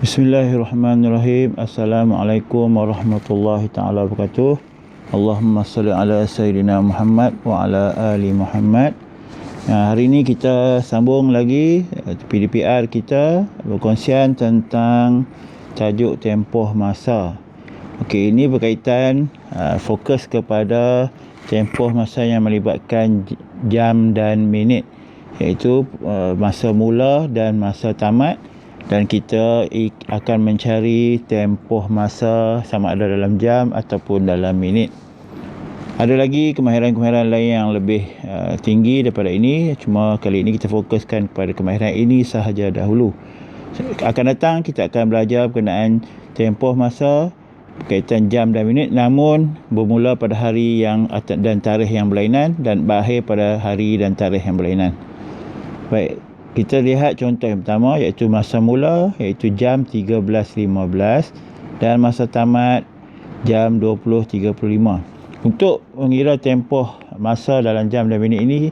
Bismillahirrahmanirrahim. Assalamualaikum warahmatullahi taala wabarakatuh. Allahumma salli ala Sayyidina Muhammad wa ala ali Muhammad. Hari ini kita sambung lagi PDPR kita, berkongsian tentang tajuk tempoh masa. Okey, ini berkaitan fokus kepada tempoh masa yang melibatkan jam dan minit, iaitu masa mula dan masa tamat. Dan kita akan mencari tempoh masa sama ada dalam jam ataupun dalam minit. Ada lagi kemahiran-kemahiran lain yang lebih tinggi daripada ini, cuma kali ini kita fokuskan kepada kemahiran ini sahaja dahulu. Akan datang kita akan belajar berkenaan tempoh masa berkaitan jam dan minit, namun bermula pada hari yang dan tarikh yang berlainan dan berakhir pada hari dan tarikh yang berlainan. Baik, kita lihat contoh yang pertama, iaitu masa mula, iaitu jam 13.15 dan masa tamat jam 20.35. Untuk mengira tempoh masa dalam jam dan minit ini,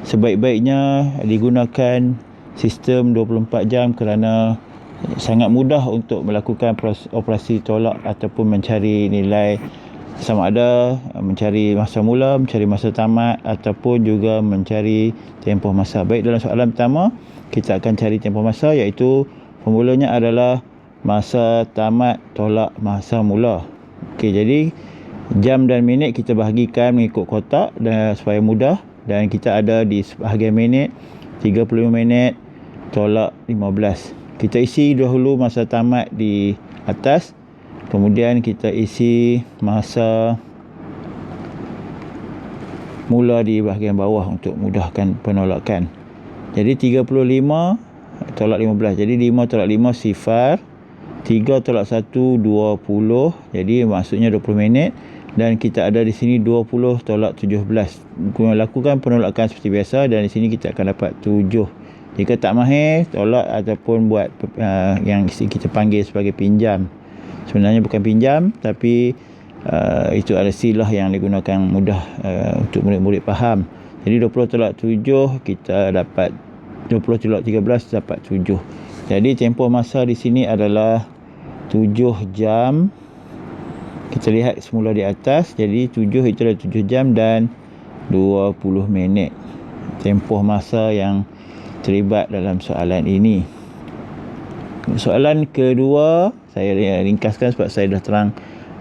sebaik-baiknya digunakan sistem 24 jam kerana sangat mudah untuk melakukan operasi tolak ataupun mencari nilai sama ada mencari masa mula, mencari masa tamat ataupun juga mencari tempoh masa. Baik, dalam soalan pertama kita akan cari tempoh masa, iaitu formulanya adalah masa tamat tolak masa mula. Okey, jadi jam dan minit kita bahagikan mengikut kotak dan supaya mudah, dan kita ada di sebahagian minit 35 minit tolak 15. Kita isi dahulu masa tamat di atas, kemudian kita isi masa mula di bahagian bawah untuk mudahkan penolakan. Jadi 35 tolak 15. Jadi 5 tolak 5 sifar. 3 tolak 1 20. Jadi maksudnya 20 minit. Dan kita ada di sini 20 tolak 17. Lakukan penolakan seperti biasa, dan di sini kita akan dapat 7. Jika tak mahir, tolak ataupun buat yang kita panggil sebagai pinjam. Sebenarnya bukan pinjam, tapi itu ada silah yang digunakan mudah untuk murid-murid faham. Jadi 20 tolak 7 kita dapat 20 tolak 13 dapat 7. Jadi tempoh masa di sini adalah 7 jam. Kita lihat semula di atas. Jadi 7 itu adalah 7 jam dan 20 minit. Tempoh masa yang terlibat dalam soalan ini. Soalan kedua saya ringkaskan sebab saya dah terang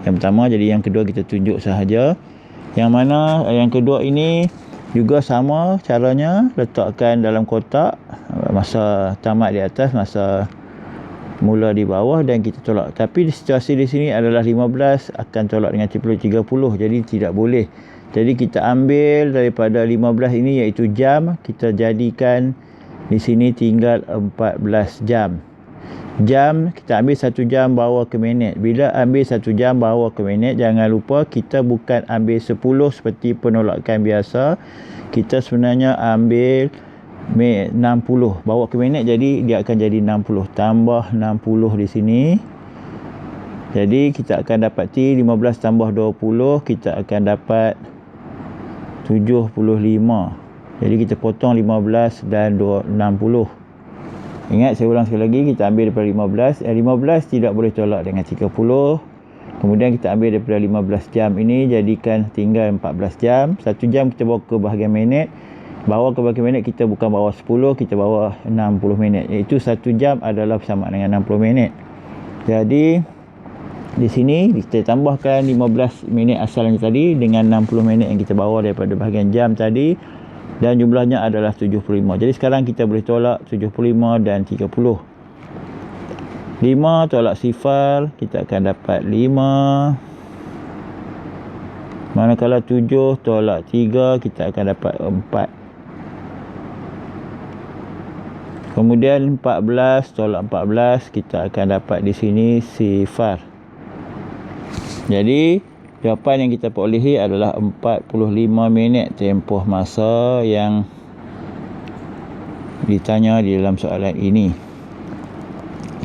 yang pertama, jadi yang kedua kita tunjuk sahaja. Yang mana yang kedua ini juga sama caranya, letakkan dalam kotak masa tamat di atas, masa mula di bawah, dan kita tolak. Tapi situasi di sini adalah 15 akan tolak dengan 30, jadi tidak boleh. Jadi kita ambil daripada 15 ini iaitu jam, kita jadikan di sini tinggal 14 jam. Jam kita ambil 1 jam bawa ke minit. Bila ambil 1 jam bawa ke minit, jangan lupa kita bukan ambil 10 seperti penolakan biasa. Kita sebenarnya ambil 60 bawa ke minit, jadi dia akan jadi 60 tambah 60 di sini. Jadi kita akan dapati 15 tambah 20, kita akan dapat 75. Jadi kita potong 15 dan 60. Ingat, saya ulang sekali lagi, kita ambil daripada 15. 15 tidak boleh tolak dengan 30. Kemudian kita ambil daripada 15 jam ini, jadikan tinggal 14 jam. 1 jam kita bawa ke bahagian minit. Bawa ke bahagian minit, kita bukan bawa 10, kita bawa 60 minit. Iaitu 1 jam adalah sama dengan 60 minit. Jadi di sini kita tambahkan 15 minit asalnya tadi dengan 60 minit yang kita bawa daripada bahagian jam tadi, dan jumlahnya adalah 75. Jadi sekarang kita boleh tolak 75 dan 30. 5 tolak sifar, kita akan dapat 5. Manakala 7 tolak 3, kita akan dapat 4. Kemudian 14 tolak 14, kita akan dapat di sini sifar. Jadi jawapan yang kita perolehi adalah 45 minit tempoh masa yang ditanya di dalam soalan ini.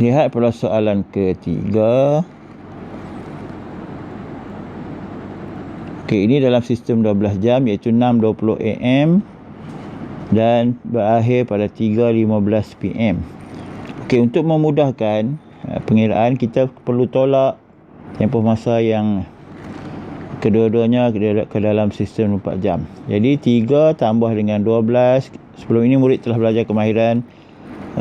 Lihat pada soalan ketiga. Okey, ini dalam sistem 12 jam, iaitu 6.20 AM dan berakhir pada 3.15 PM. Okey, untuk memudahkan, pengiraan, kita perlu tolak tempoh masa yang kedua-duanya ke dalam sistem 24 jam. Jadi 3 tambah dengan 12. Sebelum ini murid telah belajar kemahiran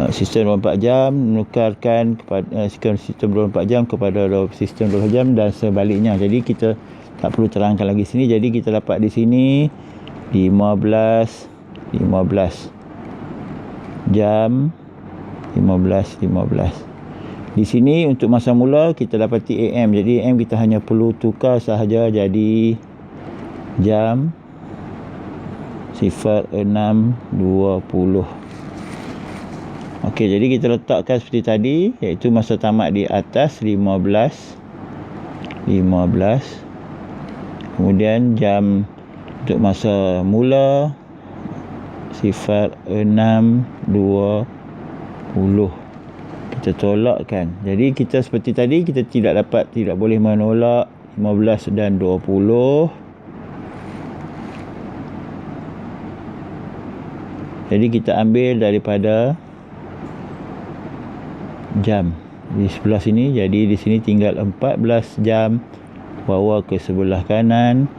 sistem 24 jam, menukarkan kepada sistem 24 jam kepada sistem 24 jam dan sebaliknya. Jadi kita tak perlu terangkan lagi sini. Jadi kita dapat di sini 15 jam 15. Di sini untuk masa mula kita dapati AM. Jadi AM kita hanya perlu tukar sahaja jadi jam 06.20. Okey, jadi kita letakkan seperti tadi, iaitu masa tamat di atas 15. Kemudian jam untuk masa mula 06.20. Kita tolakkan. Jadi kita seperti tadi, kita tidak boleh menolak 15 dan 20. Jadi kita ambil daripada jam di sebelah sini. Jadi di sini tinggal 14 jam, bawa ke sebelah kanan,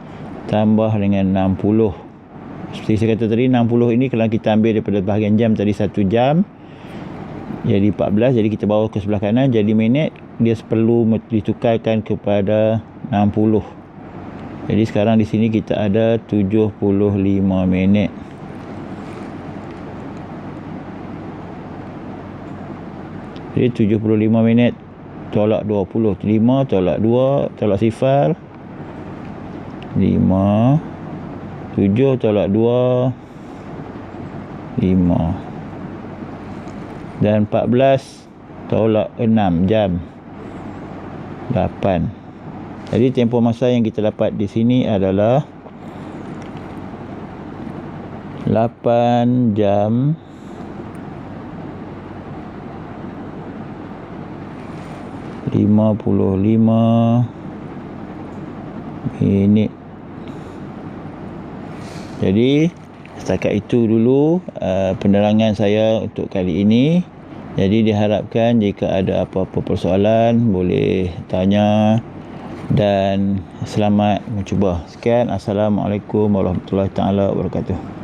tambah dengan 60. Seperti saya kata tadi, 60 ini kalau kita ambil daripada bahagian jam tadi 1 jam, jadi 14. Jadi kita bawa ke sebelah kanan, jadi minit dia perlu ditukarkan kepada 60. Jadi sekarang di sini kita ada 75 minit. Jadi 75 minit tolak 20. 5 tolak 2 tolak 0. 5. 7 tolak 2 5. Dan 14 tolak 6 jam 8. Jadi tempoh masa yang kita dapat di sini adalah 8 jam 55 minit. Jadi setakat itu dulu penerangan saya untuk kali ini. Jadi diharapkan jika ada apa-apa persoalan boleh tanya, dan selamat mencuba. Sekian, Assalamualaikum warahmatullahi taala wabarakatuh.